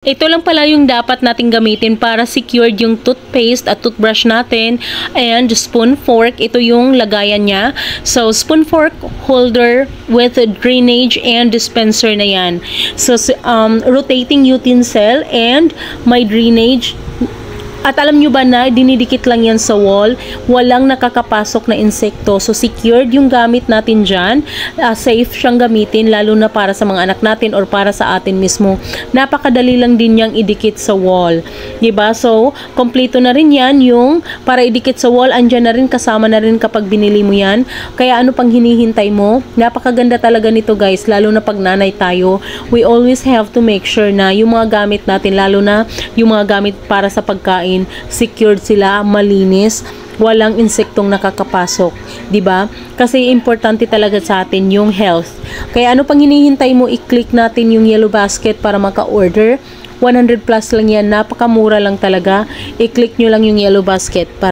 Ito lang pala yung dapat nating gamitin para secured yung toothpaste at toothbrush natin, and spoon fork, ito yung lagayan niya. So spoon fork holder with drainage and dispenser na yan. So rotating utensil and may drainage. At alam nyo ba na dinidikit lang yan sa wall, walang nakakapasok na insekto. So secured yung gamit natin dyan, safe siyang gamitin lalo na para sa mga anak natin or para sa atin mismo. Napakadali lang din yang idikit sa wall, diba? So kompleto na rin yan, yung para idikit sa wall, andyan na rin, kasama na rin kapag binili mo yan. Kaya ano pang hinihintay mo? Napakaganda talaga nito guys, lalo na pag nanay tayo. We always have to make sure na yung mga gamit natin, lalo na yung mga gamit para sa pagkain, secured sila, malinis, walang insektong nakakapasok, 'di ba? Kasi importante talaga sa atin yung health. Kaya ano pang hinihintay mo, i-click natin yung yellow basket para maka-order. 100 plus lang yan, napakamura lang talaga. I-click nyo lang yung yellow basket para